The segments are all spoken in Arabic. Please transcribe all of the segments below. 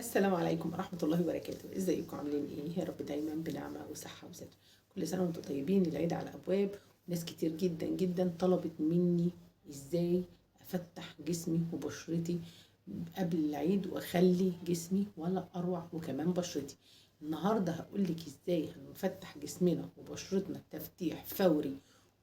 السلام عليكم ورحمة الله وبركاته. ازيكم عاملين ايه؟ يا رب دايما بنعمة وصحة وستر. كل سنة وانتم طيبين. العيد على الابواب. ناس كتير جدا جدا طلبت مني ازاي افتح جسمي وبشرتي قبل العيد واخلي جسمي ولا اروع وكمان بشرتي. النهارده هقولك ازاي هنفتح جسمنا وبشرتنا تفتيح فوري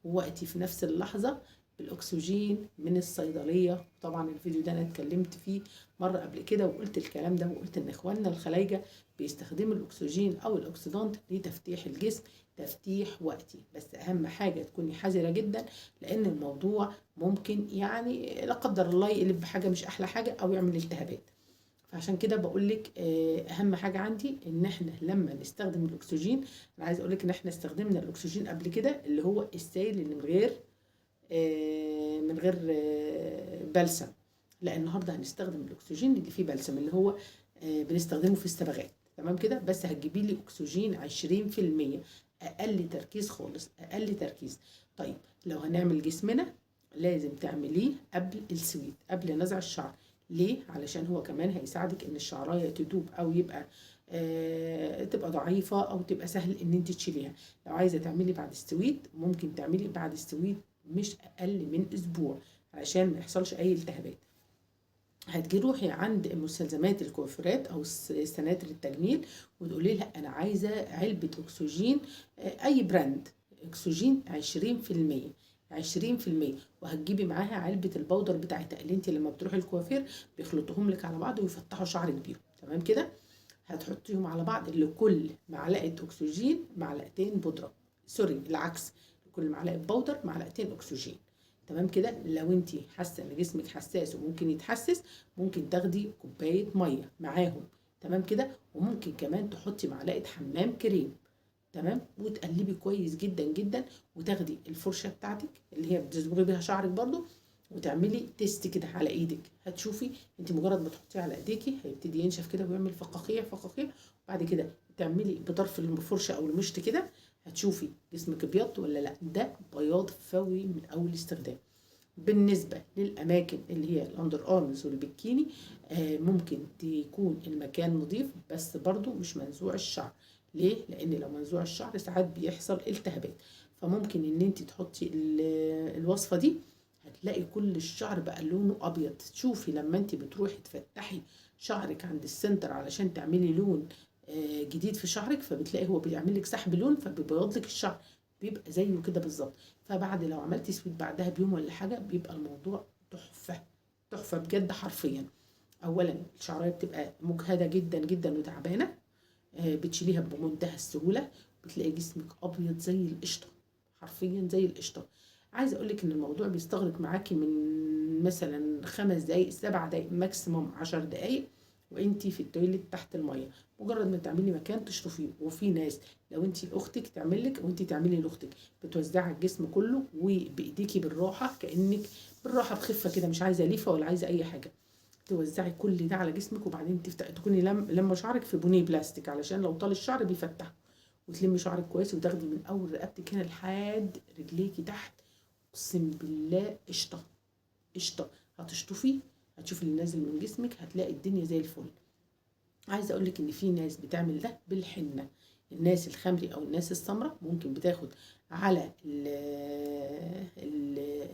ووقتي في نفس اللحظة بالاكسجين من الصيدلية. طبعا الفيديو ده انا اتكلمت فيه مرة قبل كده وقلت الكلام ده، وقلت ان اخواننا الخلايجة بيستخدموا الاكسجين او الاكسدانت لتفتيح الجسم تفتيح وقتي. بس اهم حاجة تكوني حذرة جدا، لان الموضوع ممكن يعني لا قدر الله يقلب بحاجة مش احلى حاجة او يعمل التهابات. فعشان كده بقولك اهم حاجة عندي ان احنا لما نستخدم الاكسجين، انا عايز اقولك ان احنا استخدمنا الاكسجين قبل كده اللي هو السائل اللي من غير بلسم. لا، النهارده هنستخدم الاكسجين اللي فيه بلسم، اللي هو بنستخدمه في الصبغات. تمام كده؟ بس هتجيبي لي اكسجين 20%، اقل تركيز خالص، اقل تركيز. طيب لو هنعمل جسمنا لازم تعمليه قبل السويت، قبل نزع الشعر. ليه؟ علشان هو كمان هيساعدك ان الشعرايه تدوب او يبقى تبقى ضعيفه او تبقى سهل ان انت تشيليها. لو عايزه تعملي بعد السويت ممكن تعملي بعد السويت مش اقل من اسبوع علشان ما يحصلش اي التهابات. هتروحي عند مستلزمات الكوافيرات او سناتر التجميل وتقولي لها انا عايزه علبه اكسجين، اي براند اكسجين 20%، 20%. وهتجيبي معاها علبه البودر بتاعتها اللي انت لما بتروحي الكوافير بيخلطوهم لك على بعض ويفتحوا شعرك بيهم. تمام كده؟ هتحطيهم على بعض، لكل معلقه اكسجين معلقتين بودره، سوري العكس، لكل معلقه بودر معلقتين اكسجين. تمام كده؟ لو انت حاسه ان جسمك حساس وممكن يتحسس، ممكن تاخدي كوبايه ميه معاهم. تمام كده؟ وممكن كمان تحطي معلقه حمام كريم. تمام؟ وتقلبي كويس جدا جدا، وتاخدي الفرشه بتاعتك اللي هي بتصبغي بيها شعرك برضو، وتعملي تيست كده على ايدك. هتشوفي انت مجرد ما تحطيه على ايديكي هيبتدي ينشف كده ويعمل فقاقيع فقاقيع. وبعد كده تعملي بطرف الفرشه او المشط كده، هتشوفي جسمك ابيض ولا لا. ده بياض فوري من اول استخدام. بالنسبة للأماكن اللي هي الأندر آرمز والبكيني، ممكن تكون المكان نظيف بس برضو مش منزوع الشعر. ليه؟ لأن لو منزوع الشعر ساعات بيحصل التهابات. فممكن إن انت تحطي الوصفة دي، هتلاقي كل الشعر بقى لونه أبيض. تشوفي لما انت بتروحي تفتحي شعرك عند السنتر علشان تعملي لون جديد في شعرك، فبتلاقي هو بيعمل لك سحب لون فبيبيض لك الشعر، بيبقى زيه كده بالظبط. فبعد لو عملتي سويت بعدها بيوم ولا حاجه بيبقى الموضوع تحفه، تحفه بجد حرفيا. اولا الشعرايه بتبقى مجهده جدا جدا وتعبانه، بتشيليها بمنتهى السهوله، بتلاقي جسمك ابيض زي القشطه، حرفيا زي القشطه. عايزه اقول لك ان الموضوع بيستغرق معاكي من مثلا 5 دقايق 7 دقايق ماكسيموم 10 دقايق، وانتي في التويليت تحت الميه. مجرد ما تعملي مكان تشطفيه. وفي ناس لو انتي لاختك تعمل لك او انتي تعملي لاختك، بتوزعي على الجسم كله وبايديكي بالراحه، كانك بالراحه بخفه كده، مش عايزه ليفه ولا عايزه اي حاجه. توزعي كل ده على جسمك، وبعدين تكوني لما شعرك في بنيه بلاستيك علشان لو طال الشعر بيفتحه. وتلمي شعرك كويس وتاخدي من اول رقبتك هنا لحد رجليكي تحت. اقسم بالله قشطه، قشطه. هتشطفي، هتشوفي اللي نازل من جسمك، هتلاقي الدنيا زي الفل. عايزه اقول لك ان في ناس بتعمل ده بالحنه. الناس الخمري او الناس السمراء ممكن بتاخد على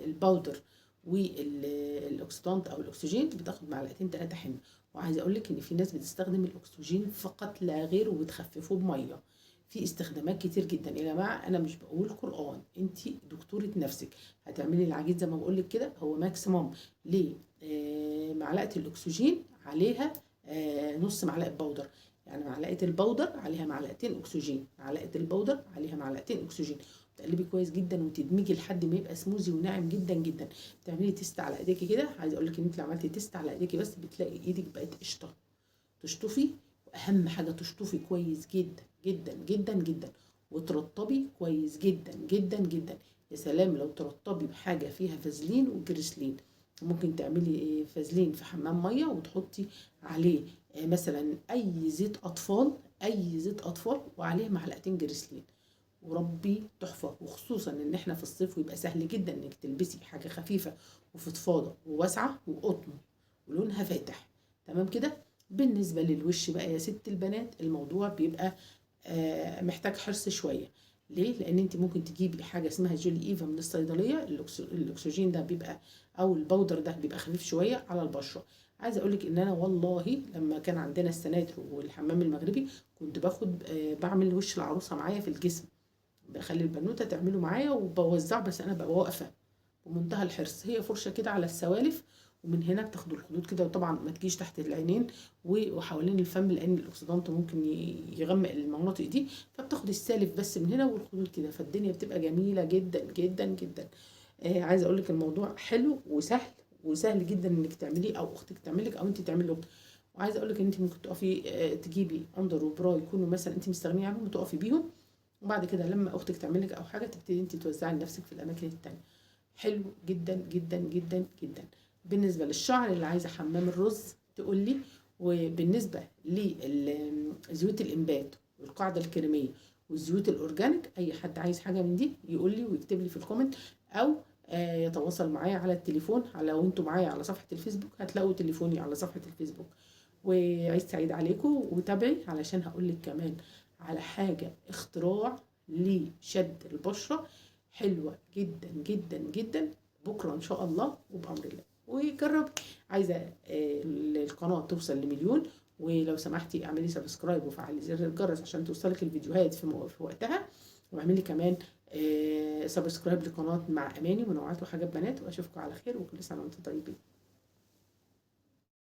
الباودر والاكسدانت او الاكسجين، بتاخد معلقتين 3 حنه. وعايزه اقول لك ان في ناس بتستخدم الاكسجين فقط لا غير وبتخففه بميه. في استخدامات كتير جدا يا جماعه. انا مش بقول قران، انت دكتوره نفسك. هتعملي العجين زي ما بقول لك كده، هو ماكسيموم ليه معلقه الاكسجين عليها نص معلقه بودر. يعني معلقه البودر عليها معلقتين اكسجين، معلقه البودر عليها معلقتين اكسجين. تقلبي كويس جدا وتدمجي لحد ما يبقى سموزي وناعم جدا جدا. تعملي تيست على ايديكي كده. عايزه اقول لك ان انت لو عملتي تيست على ايديكي بس بتلاقي ايدك بقت قشطه. تشطفي، واهم حاجه تشطفي كويس جدا جدا جدا جدا، وترطبي كويس جدا جدا جدا. يا سلام لو ترطبي بحاجه فيها فازلين وجريسلين. ممكن تعملي فازلين في حمام ميه وتحطي عليه مثلا اي زيت اطفال، اي زيت اطفال، وعليه معلقتين جريسلين، وربي تحفه. وخصوصا ان احنا في الصيف ويبقى سهل جدا انك تلبسي حاجه خفيفه وفضفاضه وواسعه وقطن ولونها فاتح. تمام كده؟ بالنسبة للوش بقى يا ست البنات، الموضوع بيبقى محتاج حرص شوية. ليه؟ لأن انت ممكن تجيبي حاجة اسمها جيلي ايفا من الصيدلية، الأكسجين ده بيبقى أو البودر ده بيبقى خفيف شوية على البشرة. عايزة أقولك إن أنا والله لما كان عندنا السناتر والحمام المغربي كنت باخد بعمل وش العروسة معايا في الجسم، بخلي البنوتة تعمله معايا وبوزعه، بس أنا ببقى واقفة بمنتهى الحرص. هي فرشة كده على السوالف، ومن هنا بتاخدوا الخدود كده، وطبعا ما تجيش تحت العينين وحوالين الفم، لان الاكسدانت ممكن يغمق المناطق دي، فبتاخد السالف بس من هنا والخدود كده، فالدنيا بتبقى جميله جدا جدا جدا. عايزه اقول لك الموضوع حلو وسهل، وسهل جدا انك تعمليه او اختك تعملك او انت تعملي لاختك. وعايزه اقول لك ان انت ممكن تقفي تجيبي اندر وبرا يكونوا مثلا انت مستغنيه عنهم وتقفي بيهم، وبعد كده لما اختك تعملك او حاجه تبتدي انت توزعي لنفسك في الاماكن التانيه. حلو جدا جدا جدا جدا. بالنسبة للشعر اللي عايزة حمام الرز تقول لي. وبالنسبة لزيوت الإنبات والقاعدة الكريمية والزيوت الأورجانيك، أي حد عايز حاجة من دي يقول لي ويكتب لي في الكومنت، أو يتواصل معايا على التليفون. لو انتوا معايا على صفحة الفيسبوك هتلاقوا تليفوني على صفحة الفيسبوك. وعيد سعيد عليكم، وتابعي علشان هقولك كمان على حاجة اختراع لشد البشرة حلوة جدا جدا جدا بكرة إن شاء الله وبأمر الله. وجربي. عايزة القناة توصل لمليون، ولو سمحتي اعملي سبسكرايب وفعلي زر الجرس عشان توصلك الفيديوهات في وقتها. واعملي كمان سبسكرايب لقناة مع أماني منوعات وحاجات بنات، وأشوفكم على خير وكل سنة وانتم طيبين.